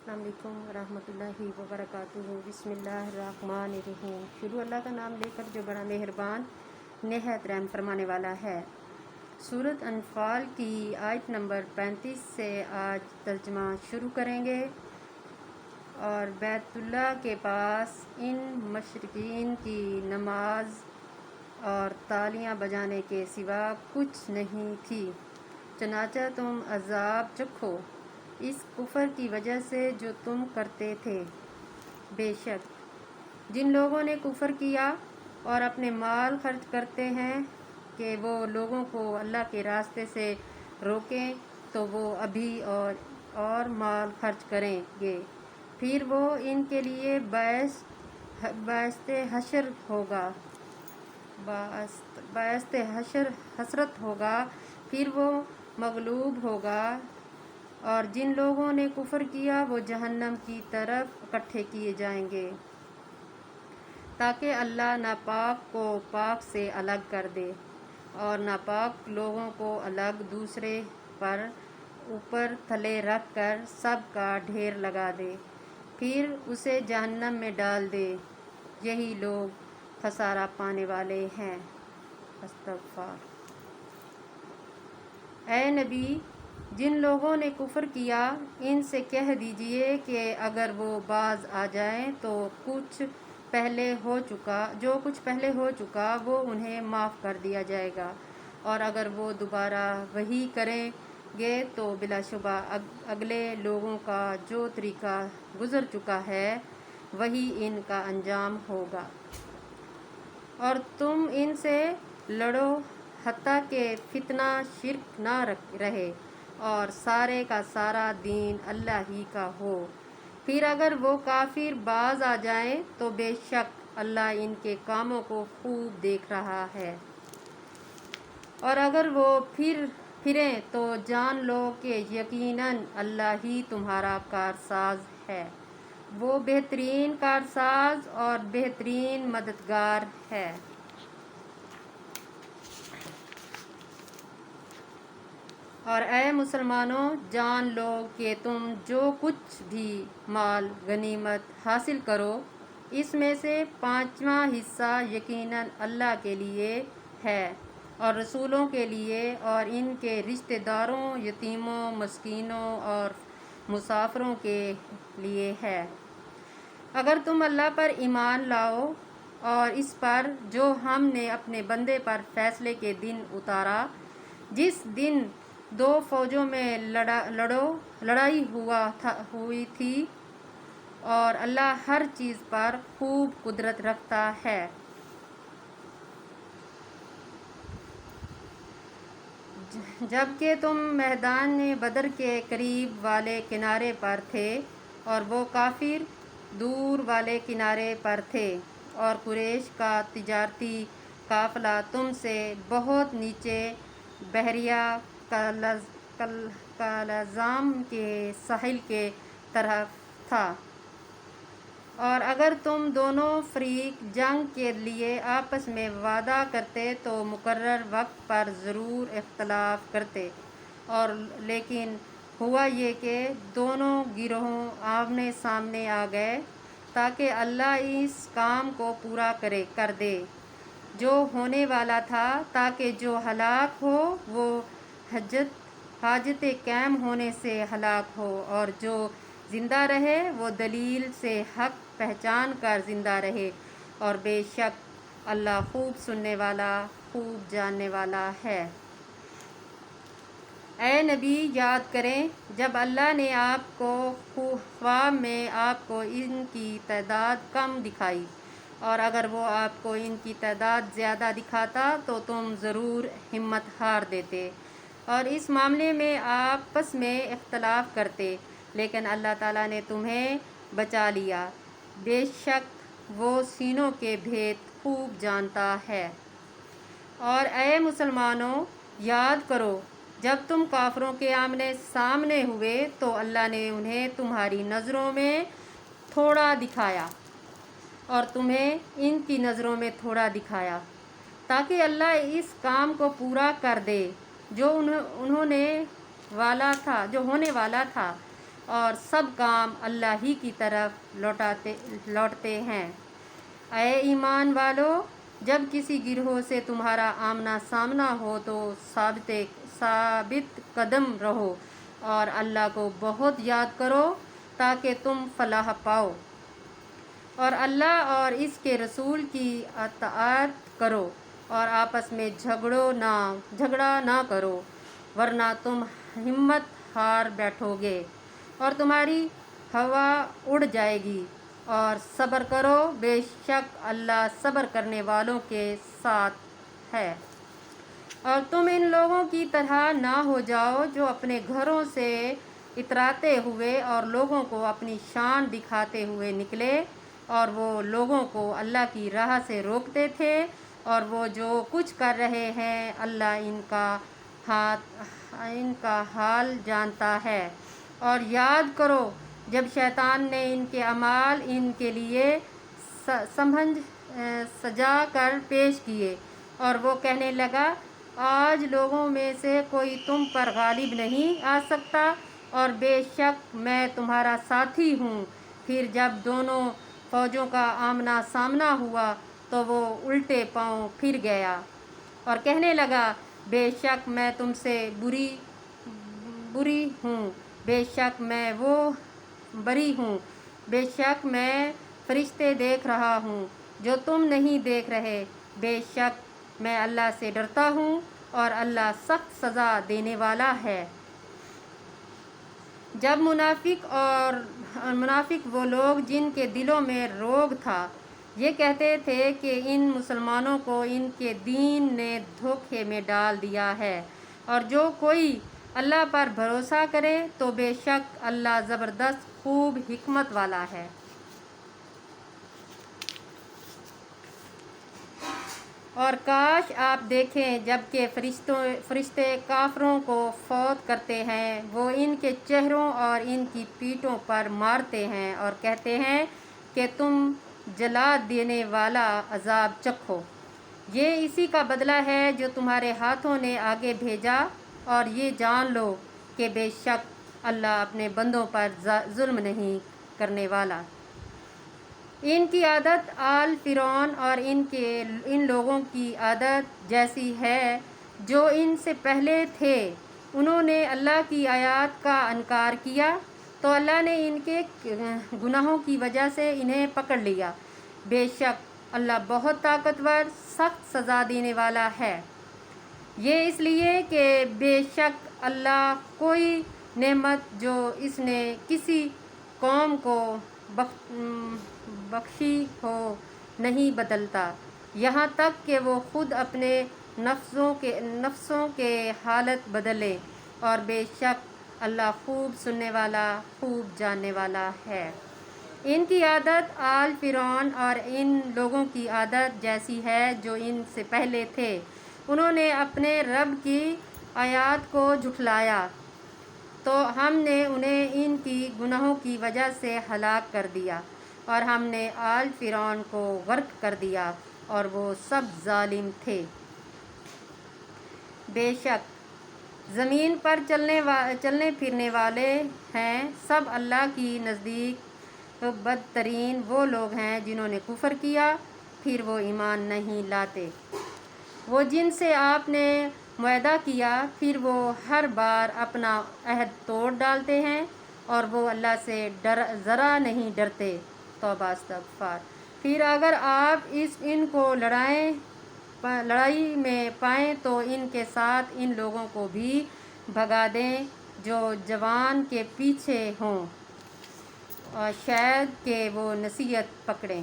السلام علیکم ورحمۃ اللہ وبرکاتہ۔ بسم اللہ الرحمن الرحیم۔ شروع اللہ کا نام لے کر جو بڑا مہربان نہایت رحم فرمانے والا ہے۔ سورۃ انفال کی آیت نمبر 35 سے آج ترجمہ شروع کریں گے۔ اور بیت اللہ کے پاس ان مشرکین کی نماز اور تالیاں بجانے کے سوا کچھ نہیں تھی، چنانچہ تم عذاب چکھو اس کفر کی وجہ سے جو تم کرتے تھے۔ بے شک جن لوگوں نے کفر کیا اور اپنے مال خرچ کرتے ہیں کہ وہ لوگوں کو اللہ کے راستے سے روکیں تو وہ ابھی اور مال خرچ کریں گے، پھر وہ ان کے لیے باعث حسرت ہوگا، پھر وہ مغلوب ہوگا۔ اور جن لوگوں نے کفر کیا وہ جہنم کی طرف اکٹھے کیے جائیں گے، تاکہ اللہ ناپاک کو پاک سے الگ کر دے اور ناپاک لوگوں کو الگ دوسرے پر اوپر تھلے رکھ کر سب کا ڈھیر لگا دے، پھر اسے جہنم میں ڈال دے۔ یہی لوگ خسارہ پانے والے ہیں۔ استغفار۔ اے نبی، جن لوگوں نے کفر کیا ان سے کہہ دیجئے کہ اگر وہ باز آ جائیں تو جو کچھ پہلے ہو چکا وہ انہیں معاف کر دیا جائے گا، اور اگر وہ دوبارہ وہی کریں گے تو بلا شبہ اگلے لوگوں کا جو طریقہ گزر چکا ہے وہی ان کا انجام ہوگا۔ اور تم ان سے لڑو حتیٰ کہ فتنہ شرک نہ رہے اور سارے کا سارا دین اللہ ہی کا ہو۔ پھر اگر وہ کافر باز آ جائیں تو بے شک اللہ ان کے کاموں کو خوب دیکھ رہا ہے، اور اگر وہ پھریں تو جان لو کہ یقیناً اللہ ہی تمہارا کارساز ہے، وہ بہترین کارساز اور بہترین مددگار ہے۔ اور اے مسلمانوں، جان لو کہ تم جو کچھ بھی مال غنیمت حاصل کرو اس میں سے 5واں حصہ یقیناً اللہ کے لیے ہے اور رسولوں کے لیے اور ان کے رشتہ داروں، یتیموں، مسکینوں اور مسافروں کے لیے ہے۔ اگر تم اللہ پر ایمان لاؤ اور اس پر جو ہم نے اپنے بندے پر فیصلے کے دن اتارا، جس دن دو فوجوں میں لڑائی ہوئی تھی، اور اللہ ہر چیز پر خوب قدرت رکھتا ہے۔ جبکہ تم میدان بدر کے قریب والے کنارے پر تھے اور وہ کافر دور والے کنارے پر تھے، اور قریش کا تجارتی قافلہ تم سے بہت نیچے بحیرہ کلزام کے ساحل کے طرف تھا۔ اور اگر تم دونوں فریق جنگ کے لیے آپس میں وعدہ کرتے تو مقرر وقت پر ضرور اختلاف کرتے، اور لیکن ہوا یہ کہ دونوں گروہ آمنے سامنے آ گئے تاکہ اللہ اس کام کو پورا کر دے جو ہونے والا تھا، تاکہ جو ہلاک ہو وہ حاجت قائم ہونے سے ہلاک ہو، اور جو زندہ رہے وہ دلیل سے حق پہچان کر زندہ رہے، اور بے شک اللہ خوب سننے والا خوب جاننے والا ہے۔ اے نبی، یاد کریں جب اللہ نے آپ کو خواب میں آپ کو ان کی تعداد کم دکھائی، اور اگر وہ آپ کو ان کی تعداد زیادہ دکھاتا تو تم ضرور ہمت ہار دیتے اور اس معاملے میں آپس میں اختلاف کرتے، لیکن اللہ تعالیٰ نے تمہیں بچا لیا، بے شک وہ سینوں کے بھید خوب جانتا ہے۔ اور اے مسلمانوں، یاد کرو جب تم کافروں کے آمنے سامنے ہوئے تو اللہ نے انہیں تمہاری نظروں میں تھوڑا دکھایا اور تمہیں ان کی نظروں میں تھوڑا دکھایا، تاکہ اللہ اس کام کو پورا کر دے جو ہونے والا تھا، اور سب کام اللہ ہی کی طرف لوٹتے ہیں۔ اے ایمان والو، جب کسی گروہ سے تمہارا آمنا سامنا ہو تو ثابت قدم رہو اور اللہ کو بہت یاد کرو تاکہ تم فلاح پاؤ، اور اللہ اور اس کے رسول کی اطاعت کرو اور آپس میں جھگڑا نہ کرو، ورنہ تم ہمت ہار بیٹھو گے اور تمہاری ہوا اڑ جائے گی، اور صبر کرو، بے شک اللہ صبر کرنے والوں کے ساتھ ہے۔ اور تم ان لوگوں کی طرح نہ ہو جاؤ جو اپنے گھروں سے اتراتے ہوئے اور لوگوں کو اپنی شان دکھاتے ہوئے نکلے، اور وہ لوگوں کو اللہ کی راہ سے روکتے تھے، اور وہ جو کچھ کر رہے ہیں اللہ ان کا حال جانتا ہے۔ اور یاد کرو جب شیطان نے ان کے اعمال ان کے لیے سجا کر پیش کیے، اور وہ کہنے لگا آج لوگوں میں سے کوئی تم پر غالب نہیں آ سکتا، اور بے شک میں تمہارا ساتھی ہوں۔ پھر جب دونوں فوجوں کا آمنا سامنا ہوا تو وہ الٹے پاؤں پھر گیا اور کہنے لگا بے شک میں تم سے بری ہوں، بے شک میں بری ہوں، بے شک میں فرشتے دیکھ رہا ہوں جو تم نہیں دیکھ رہے، بے شک میں اللہ سے ڈرتا ہوں اور اللہ سخت سزا دینے والا ہے۔ جب منافق وہ لوگ جن کے دلوں میں روگ تھا یہ کہتے تھے کہ ان مسلمانوں کو ان کے دین نے دھوکے میں ڈال دیا ہے، اور جو کوئی اللہ پر بھروسہ کرے تو بے شک اللہ زبردست خوب حکمت والا ہے۔ اور کاش آپ دیکھیں جب کہ فرشتے کافروں کو فوت کرتے ہیں، وہ ان کے چہروں اور ان کی پیٹھوں پر مارتے ہیں اور کہتے ہیں کہ تم جلا دینے والا عذاب چکھو، یہ اسی کا بدلہ ہے جو تمہارے ہاتھوں نے آگے بھیجا، اور یہ جان لو کہ بے شک اللہ اپنے بندوں پر ظلم نہیں کرنے والا۔ ان کی عادت آل فرعون اور ان لوگوں کی عادت جیسی ہے جو ان سے پہلے تھے، انہوں نے اللہ کی آیات کا انکار کیا تو اللہ نے ان کے گناہوں کی وجہ سے انہیں پکڑ لیا، بے شک اللہ بہت طاقتور سخت سزا دینے والا ہے۔ یہ اس لیے کہ بے شک اللہ کوئی نعمت جو اس نے کسی قوم کو بخشی ہو نہیں بدلتا، یہاں تک کہ وہ خود اپنے نفسوں کے حالت بدلے، اور بے شک اللہ خوب سننے والا خوب جاننے والا ہے۔ ان کی عادت آل فرعون اور ان لوگوں کی عادت جیسی ہے جو ان سے پہلے تھے، انہوں نے اپنے رب کی آیات کو جھٹلایا تو ہم نے انہیں ان کی گناہوں کی وجہ سے ہلاک کر دیا، اور ہم نے آل فرعون کو غرق کر دیا اور وہ سب ظالم تھے۔ بے شک زمین پر چلنے پھرنے والے ہیں سب اللہ کی نزدیک بدترین وہ لوگ ہیں جنہوں نے کفر کیا پھر وہ ایمان نہیں لاتے۔ وہ جن سے آپ نے معاہدہ کیا پھر وہ ہر بار اپنا عہد توڑ ڈالتے ہیں، اور وہ اللہ سے ذرا نہیں ڈرتے۔ توبہ استغفار۔ پھر اگر آپ ان کو لڑائی میں پائیں تو ان کے ساتھ ان لوگوں کو بھی بھگا دیں جو جوان کے پیچھے ہوں، اور شاید کہ وہ نصیحت پکڑیں۔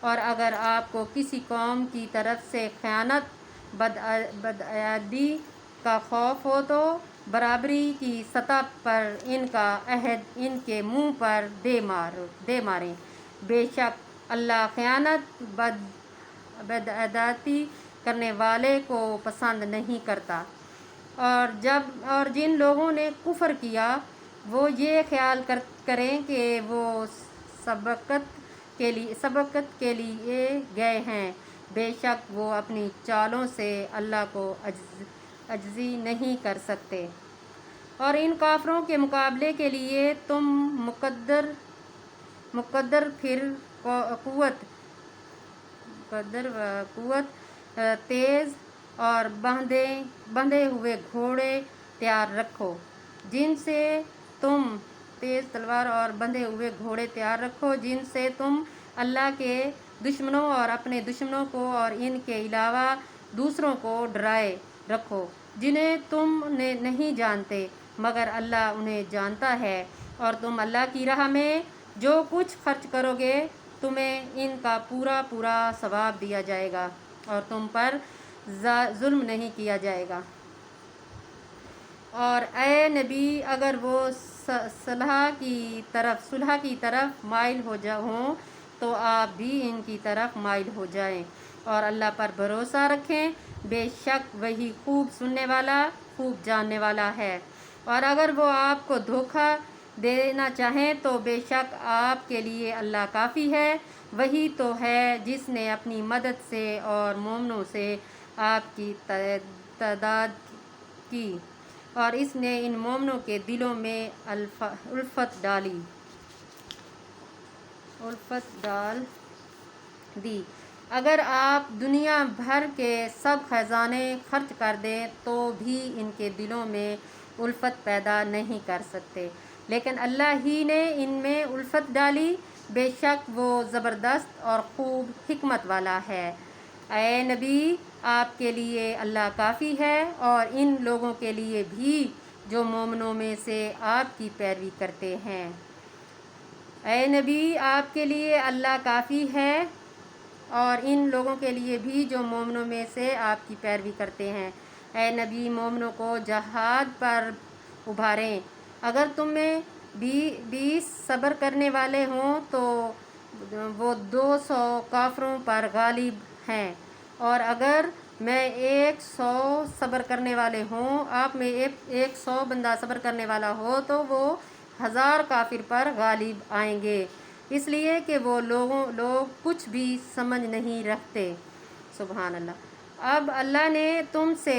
اور اگر آپ کو کسی قوم کی طرف سے خیانت بدعہدی کا خوف ہو تو برابری کی سطح پر ان کا عہد ان کے منہ پر دے ماریں، بے شک اللہ خیانت بدعہدی کرنے والے کو پسند نہیں کرتا۔ اور جن لوگوں نے کفر کیا وہ یہ خیال کریں کہ وہ سبقت کے لیے گئے ہیں، بے شک وہ اپنی چالوں سے اللہ کو عاجزی نہیں کر سکتے۔ اور ان کافروں کے مقابلے کے لیے تم مقدر پھر قوت تیز اور بندھے ہوئے گھوڑے تیار رکھو جن سے تم تیز تلوار اور بندھے ہوئے گھوڑے تیار رکھو جن سے تم اللہ کے دشمنوں اور اپنے دشمنوں کو اور ان کے علاوہ دوسروں کو ڈرائے رکھو جنہیں تم نہیں جانتے مگر اللہ انہیں جانتا ہے، اور تم اللہ کی راہ میں جو کچھ خرچ کرو گے تمہیں ان کا پورا ثواب دیا جائے گا اور تم پر ظلم نہیں کیا جائے گا۔ اور اے نبی اگر وہ صلح کی طرف مائل ہوں تو آپ بھی ان کی طرف مائل ہو جائیں اور اللہ پر بھروسہ رکھیں، بے شک وہی خوب سننے والا خوب جاننے والا ہے۔ اور اگر وہ آپ کو دھوکہ دینا چاہیں تو بے شک آپ کے لیے اللہ کافی ہے، وہی تو ہے جس نے اپنی مدد سے اور مومنوں سے آپ کی تعداد کی، اور اس نے ان مومنوں کے دلوں میں الفت ڈال دی۔ اگر آپ دنیا بھر کے سب خزانے خرچ کر دیں تو بھی ان کے دلوں میں الفت پیدا نہیں کر سکتے، لیکن اللہ ہی نے ان میں الفت ڈالی، بے شک وہ زبردست اور خوب حکمت والا ہے۔ اے نبی آپ کے لیے اللہ کافی ہے اور ان لوگوں کے لیے بھی جو مومنوں میں سے آپ کی پیروی کرتے ہیں۔ اے نبی آپ کے لیے اللہ کافی ہے اور ان لوگوں کے لیے بھی جو مومنوں میں سے آپ کی پیروی کرتے ہیں۔ اے نبی مومنوں کو جہاد پر ابھاریں، اگر تم میں 20 صبر کرنے والے ہوں تو وہ 200 کافروں پر غالب ہیں، اور اگر میں 100 صبر کرنے والے ہوں، آپ میں 100 بندہ صبر کرنے والا ہو تو وہ 1000 کافر پر غالب آئیں گے، اس لیے کہ وہ لوگ کچھ بھی سمجھ نہیں رکھتے۔ سبحان اللہ۔ اب اللہ نے تم سے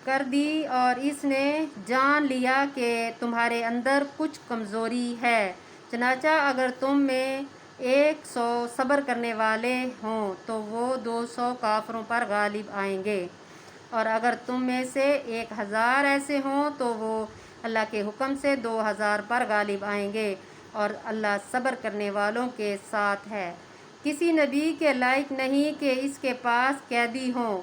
کر دی اور اس نے جان لیا کہ تمہارے اندر کچھ کمزوری ہے، چنانچہ اگر تم میں 100 صبر کرنے والے ہوں تو وہ 200 کافروں پر غالب آئیں گے، اور اگر تم میں سے 1000 ایسے ہوں تو وہ اللہ کے حکم سے 2000 پر غالب آئیں گے، اور اللہ صبر کرنے والوں کے ساتھ ہے۔ کسی نبی کے لائق نہیں کہ اس کے پاس قیدی ہوں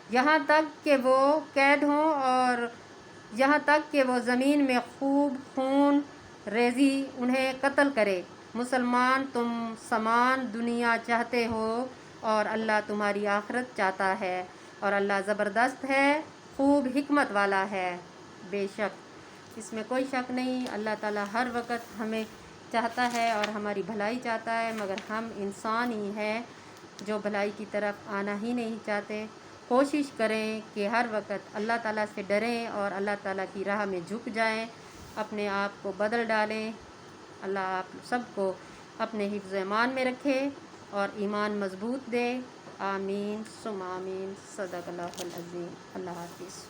یہاں تک کہ وہ قید ہوں اور یہاں تک کہ وہ زمین میں خوب خون ریزی انہیں قتل کرے۔ مسلمان تم سامان دنیا چاہتے ہو اور اللہ تمہاری آخرت چاہتا ہے، اور اللہ زبردست ہے خوب حکمت والا ہے۔ بے شک اس میں کوئی شک نہیں، اللہ تعالیٰ ہر وقت ہمیں چاہتا ہے اور ہماری بھلائی چاہتا ہے، مگر ہم انسان ہی ہیں جو بھلائی کی طرف آنا ہی نہیں چاہتے۔ کوشش کریں کہ ہر وقت اللہ تعالیٰ سے ڈریں اور اللہ تعالیٰ کی راہ میں جھک جائیں، اپنے آپ کو بدل ڈالیں۔ اللہ آپ سب کو اپنے حفظ و ایمان میں رکھے اور ایمان مضبوط دے۔ آمین ثم آمین۔ صدق اللہ العظیم۔ اللہ حافظ۔